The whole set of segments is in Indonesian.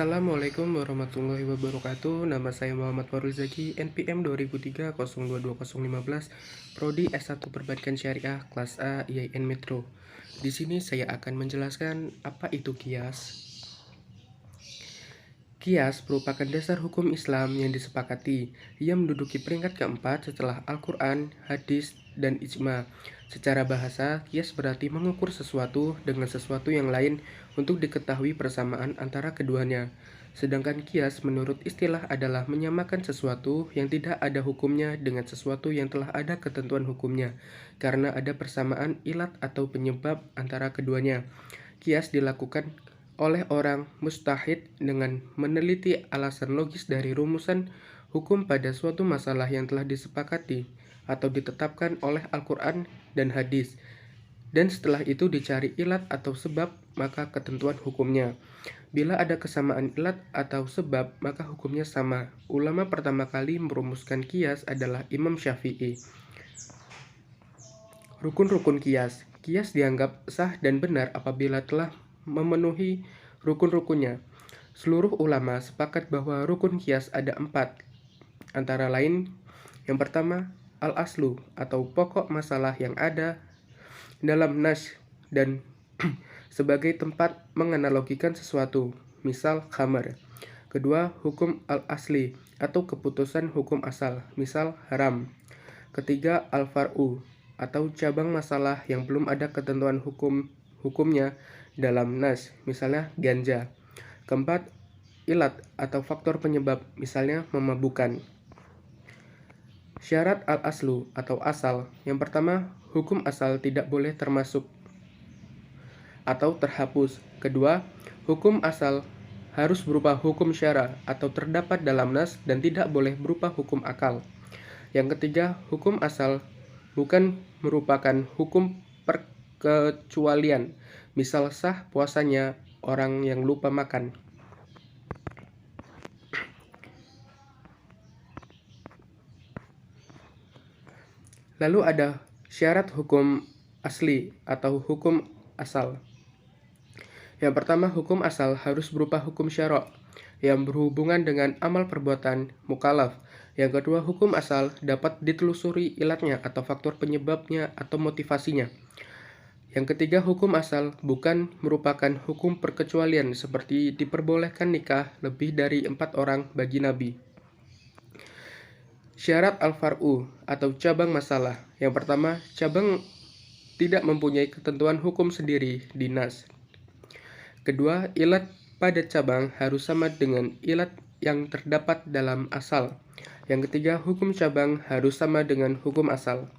Assalamualaikum warahmatullahi wabarakatuh. Nama saya Muhammad Faruzaki, NPM 2003-022015, Prodi S1 Perbankan Syariah, kelas A, IAIN Metro. Di sini saya akan menjelaskan apa itu qiyas. Qiyas merupakan dasar hukum Islam yang disepakati. Ia menduduki peringkat keempat setelah Al-Quran, hadis, dan ijma. Secara bahasa, qiyas berarti mengukur sesuatu dengan sesuatu yang lain untuk diketahui persamaan antara keduanya. Sedangkan qiyas menurut istilah adalah menyamakan sesuatu yang tidak ada hukumnya dengan sesuatu yang telah ada ketentuan hukumnya, karena ada persamaan ilat atau penyebab antara keduanya. Qiyas dilakukan oleh orang mujtahid dengan meneliti alasan logis dari rumusan hukum pada suatu masalah yang telah disepakati atau ditetapkan oleh Al-Quran dan hadis, dan setelah itu dicari ilat atau sebab, maka ketentuan hukumnya. Bila ada kesamaan ilat atau sebab, maka hukumnya sama. Ulama pertama kali merumuskan qiyas adalah Imam Syafi'i. Rukun-rukun qiyas. Qiyas dianggap sah dan benar apabila telah memenuhi rukun-rukunnya. Seluruh ulama sepakat bahwa rukun qiyas ada 4, antara lain yang pertama, al-aslu atau pokok masalah yang ada dalam nas dan sebagai tempat menganalogikan sesuatu, misal khamar. Kedua, hukum al-asli atau keputusan hukum asal, misal haram. Ketiga, al-far'u atau cabang masalah yang belum ada ketentuan hukumnya dalam nas, misalnya ganja. Keempat, ilat atau faktor penyebab, misalnya memabukkan. Syarat al-aslu atau asal. Yang pertama, hukum asal tidak boleh termasuk atau terhapus. Kedua, hukum asal harus berupa hukum syara atau terdapat dalam nas dan tidak boleh berupa hukum akal. Yang ketiga, hukum asal bukan merupakan hukum perkecualian, misal sah puasanya orang yang lupa makan. Lalu ada syarat hukum asli atau hukum asal. Yang pertama, hukum asal harus berupa hukum syara' yang berhubungan dengan amal perbuatan mukallaf. Yang kedua, hukum asal dapat ditelusuri ilatnya atau faktor penyebabnya atau motivasinya. Yang ketiga, hukum asal bukan merupakan hukum perkecualian seperti diperbolehkan nikah lebih dari 4 orang bagi Nabi. Syarat al-far'u atau cabang masalah. Yang pertama, cabang tidak mempunyai ketentuan hukum sendiri di nas. Kedua, ilat pada cabang harus sama dengan ilat yang terdapat dalam asal. Yang ketiga, hukum cabang harus sama dengan hukum asal.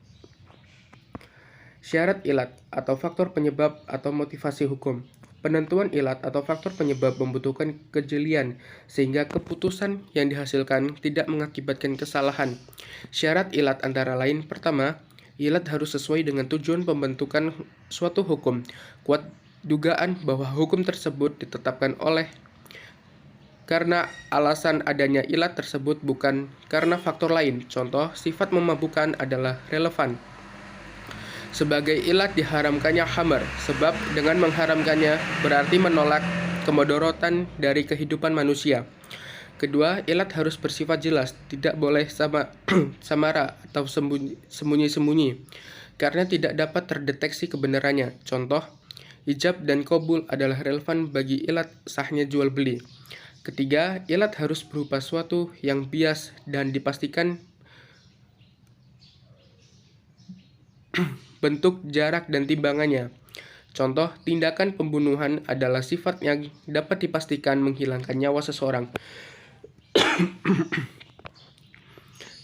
Syarat ilat atau faktor penyebab atau motivasi hukum. Penentuan ilat atau faktor penyebab membutuhkan kejelian, sehingga keputusan yang dihasilkan tidak mengakibatkan kesalahan. Syarat ilat antara lain, pertama, ilat harus sesuai dengan tujuan pembentukan suatu hukum. Kuat dugaan bahwa hukum tersebut ditetapkan oleh karena alasan adanya ilat tersebut bukan karena faktor lain. Contoh, sifat memabukkan adalah relevan. Sebagai ilat diharamkannya khamar, sebab dengan mengharamkannya berarti menolak kemudorotan dari kehidupan manusia. Kedua, ilat harus bersifat jelas, tidak boleh samara atau sembunyi-sembunyi, karena tidak dapat terdeteksi kebenarannya. Contoh, ijab dan qabul adalah relevan bagi ilat sahnya jual beli. Ketiga, ilat harus berupa suatu yang bias dan dipastikan bentuk, jarak, dan timbangannya. Contoh, tindakan pembunuhan adalah sifat yang dapat dipastikan menghilangkan nyawa seseorang.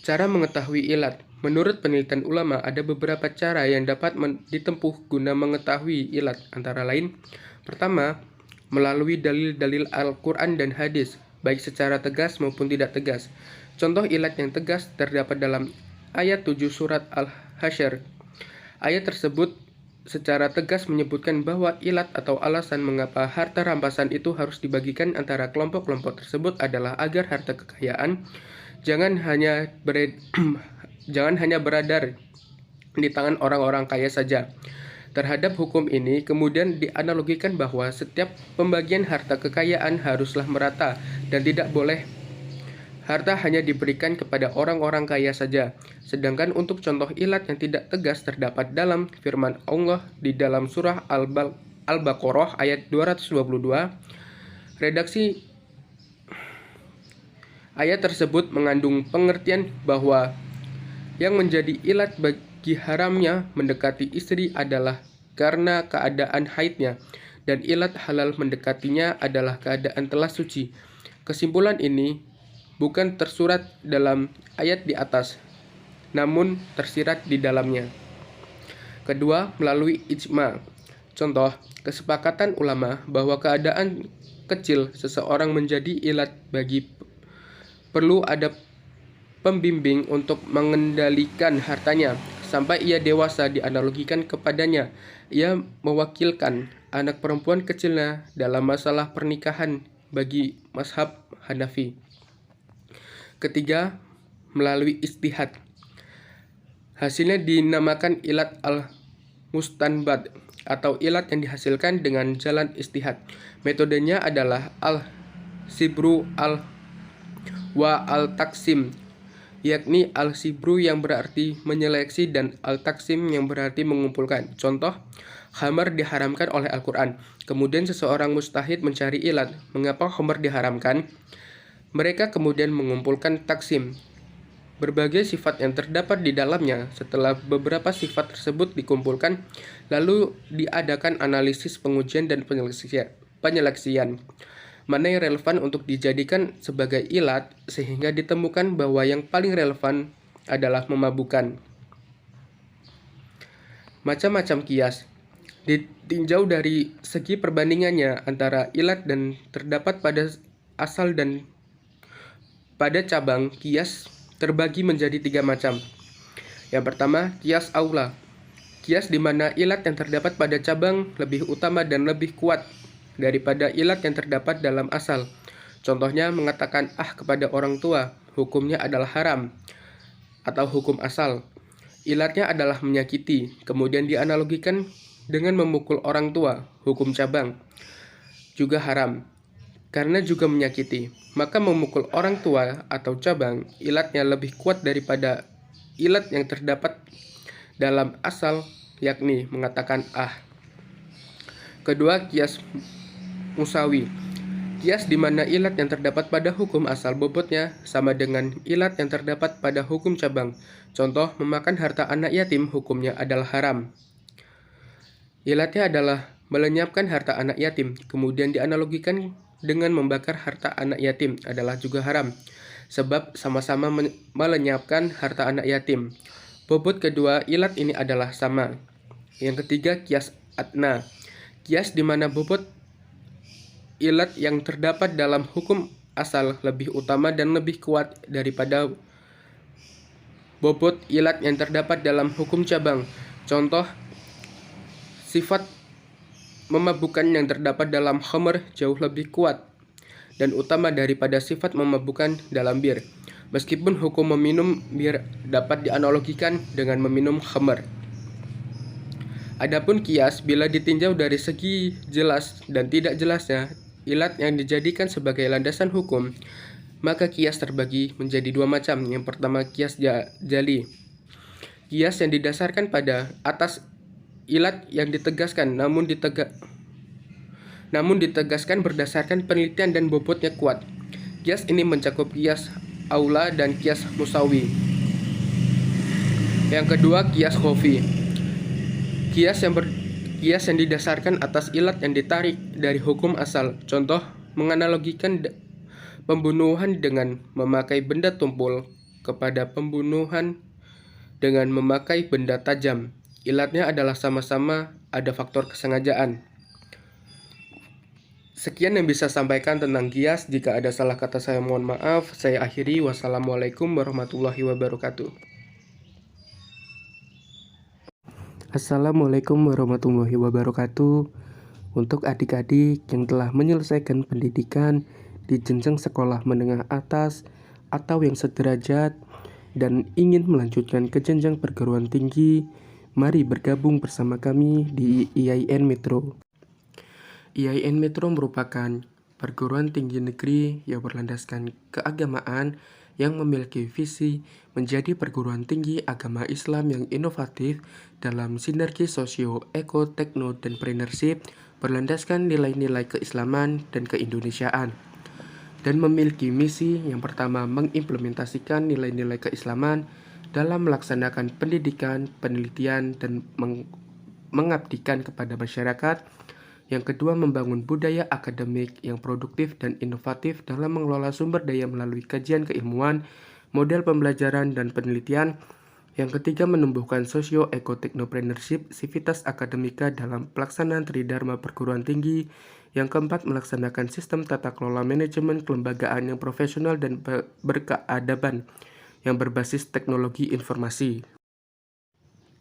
Cara mengetahui ilat. Menurut penelitian ulama, ada beberapa cara yang dapat ditempuh guna mengetahui ilat, antara lain, pertama, melalui dalil-dalil Al-Quran dan hadis, baik secara tegas maupun tidak tegas. Contoh ilat yang tegas terdapat dalam ayat 7 surat Al-Hasyr. Ayat tersebut secara tegas menyebutkan bahwa ilat atau alasan mengapa harta rampasan itu harus dibagikan antara kelompok-kelompok tersebut adalah agar harta kekayaan jangan hanya beredar di tangan orang-orang kaya saja. Terhadap hukum ini kemudian dianalogikan bahwa setiap pembagian harta kekayaan haruslah merata dan tidak boleh harta hanya diberikan kepada orang-orang kaya saja. Sedangkan untuk contoh ilat yang tidak tegas terdapat dalam firman Allah di dalam surah Al-Baqarah ayat 222. Redaksi ayat tersebut mengandung pengertian bahwa yang menjadi ilat bagi haramnya mendekati istri adalah karena keadaan haidnya, dan ilat halal mendekatinya adalah keadaan telah suci. Kesimpulan ini bukan tersurat dalam ayat di atas, namun tersirat di dalamnya. Kedua, melalui ijma. Contoh, kesepakatan ulama bahwa keadaan kecil seseorang menjadi ilat bagi perlu ada pembimbing untuk mengendalikan hartanya sampai ia dewasa. Dianalogikan kepadanya, ia mewakilkan anak perempuan kecilnya dalam masalah pernikahan bagi mazhab Hanafi. Ketiga, melalui ijtihad. Hasilnya dinamakan ilat al-mustanbad atau ilat yang dihasilkan dengan jalan ijtihad. Metodenya adalah al-sibru wa al-taksim, yakni al-sibru yang berarti menyeleksi dan al-taksim yang berarti mengumpulkan. Contoh, khamar diharamkan oleh Al-Quran. Kemudian seseorang mustahid mencari ilat, mengapa khamar diharamkan? Mereka kemudian mengumpulkan taksim, berbagai sifat yang terdapat di dalamnya. Setelah beberapa sifat tersebut dikumpulkan, lalu diadakan analisis, pengujian, dan penyeleksian. Mana yang relevan untuk dijadikan sebagai ilat, sehingga ditemukan bahwa yang paling relevan adalah memabukkan. Macam-macam kias ditinjau dari segi perbandingannya antara ilat dan terdapat pada asal dan pada cabang. Kias terbagi menjadi 3 macam. Yang pertama, kias aula. Kias di mana ilat yang terdapat pada cabang lebih utama dan lebih kuat daripada ilat yang terdapat dalam asal. Contohnya, mengatakan kepada orang tua, hukumnya adalah haram, atau hukum asal. Ilatnya adalah menyakiti, kemudian dianalogikan dengan memukul orang tua, hukum cabang, juga haram, karena juga menyakiti. Maka memukul orang tua atau cabang, ilatnya lebih kuat daripada ilat yang terdapat dalam asal, yakni mengatakan Kedua, kias musawi. Kias di mana ilat yang terdapat pada hukum asal bobotnya sama dengan ilat yang terdapat pada hukum cabang. Contoh, memakan harta anak yatim hukumnya adalah haram. Ilatnya adalah melenyapkan harta anak yatim, kemudian dianalogikan dengan membakar harta anak yatim adalah juga haram, sebab sama-sama melenyapkan harta anak yatim. Bobot kedua ilat ini adalah sama. Yang ketiga, kias adna. Kias di mana bobot ilat yang terdapat dalam hukum asal lebih utama dan lebih kuat daripada bobot ilat yang terdapat dalam hukum cabang. Contoh, sifat memabukkan yang terdapat dalam khamr jauh lebih kuat dan utama daripada sifat memabukkan dalam bir, meskipun hukum meminum bir dapat dianalogikan dengan meminum khamr. Adapun kias, bila ditinjau dari segi jelas dan tidak jelasnya ilat yang dijadikan sebagai landasan hukum, maka kias terbagi menjadi 2 macam. Yang pertama, kias jali. Kias yang didasarkan pada atas ilat yang ditegaskan namun ditegaskan berdasarkan penelitian dan bobotnya kuat. Kias ini mencakup kias aula dan kias musawi. Yang kedua, kias khofi. Kias yang didasarkan atas ilat yang ditarik dari hukum asal. Contoh, menganalogikan pembunuhan dengan memakai benda tumpul kepada pembunuhan dengan memakai benda tajam. Ilatnya adalah sama-sama ada faktor kesengajaan. Sekian yang bisa sampaikan tentang kias. Jika ada salah kata saya mohon maaf. Saya akhiri. Wassalamualaikum warahmatullahi wabarakatuh. Assalamualaikum warahmatullahi wabarakatuh. Untuk adik-adik yang telah menyelesaikan pendidikan di jenjang sekolah menengah atas atau yang sederajat dan ingin melanjutkan ke jenjang perguruan tinggi, Mari bergabung bersama kami di IAIN Metro. IAIN Metro merupakan perguruan tinggi negeri yang berlandaskan keagamaan yang memiliki visi menjadi perguruan tinggi agama Islam yang inovatif dalam sinergi sosio, eko, tekno, dan entrepreneurship berlandaskan nilai-nilai keislaman dan keindonesiaan, dan memiliki misi yang pertama mengimplementasikan nilai-nilai keislaman dalam melaksanakan pendidikan, penelitian, dan mengabdikan kepada masyarakat. Yang kedua, membangun budaya akademik yang produktif dan inovatif dalam mengelola sumber daya melalui kajian keilmuan, model pembelajaran, dan penelitian. Yang ketiga, menumbuhkan sosio-eko-teknopreneurship, sivitas akademika dalam pelaksanaan tridharma perguruan tinggi. Yang keempat, melaksanakan sistem tata kelola manajemen kelembagaan yang profesional dan berkeadaban yang berbasis teknologi informasi.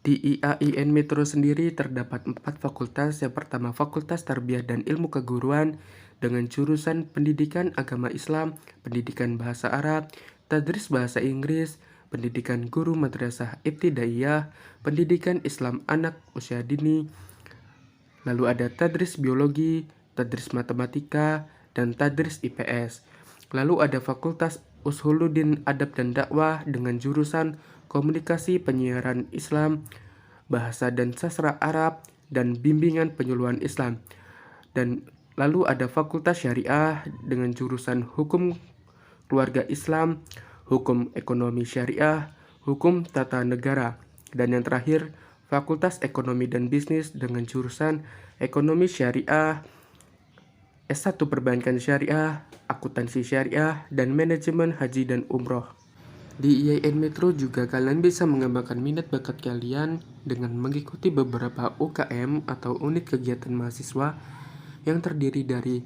Di IAIN Metro sendiri terdapat 4 fakultas. Yang pertama, Fakultas Tarbiyah dan Ilmu Keguruan dengan jurusan Pendidikan Agama Islam, Pendidikan Bahasa Arab, Tadris Bahasa Inggris, Pendidikan Guru Madrasah Ibtidaiyah, Pendidikan Islam Anak Usia Dini. Lalu ada Tadris Biologi, Tadris Matematika, dan Tadris IPS. Lalu ada Fakultas Usuluddin Adab dan Dakwah dengan jurusan Komunikasi Penyiaran Islam, Bahasa dan Sastra Arab, dan Bimbingan Penyuluhan Islam. Dan lalu ada Fakultas Syariah dengan jurusan Hukum Keluarga Islam, Hukum Ekonomi Syariah, Hukum Tata Negara. Dan yang terakhir, Fakultas Ekonomi dan Bisnis dengan jurusan Ekonomi Syariah, S1 Perbankan Syariah, Akuntansi Syariah, dan Manajemen Haji dan Umroh. Di IAIN Metro juga kalian bisa mengembangkan minat bakat kalian dengan mengikuti beberapa UKM atau unit kegiatan mahasiswa yang terdiri dari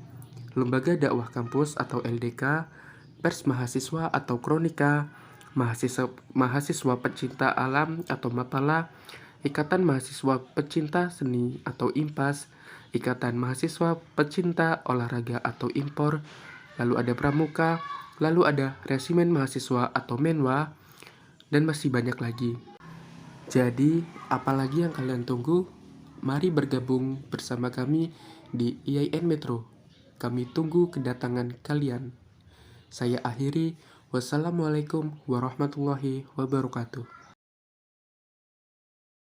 Lembaga Dakwah Kampus atau LDK, Pers Mahasiswa atau Kronika, mahasiswa pecinta alam atau Mapala, Ikatan Mahasiswa Pecinta Seni atau IMPAS, Ikatan Mahasiswa Pecinta Olahraga atau IMPOR, lalu ada Pramuka, lalu ada Resimen Mahasiswa atau Menwa, dan masih banyak lagi. Jadi, apalagi yang kalian tunggu? Mari bergabung bersama kami di IAIN Metro. Kami tunggu kedatangan kalian. Saya akhiri. Wassalamualaikum warahmatullahi wabarakatuh.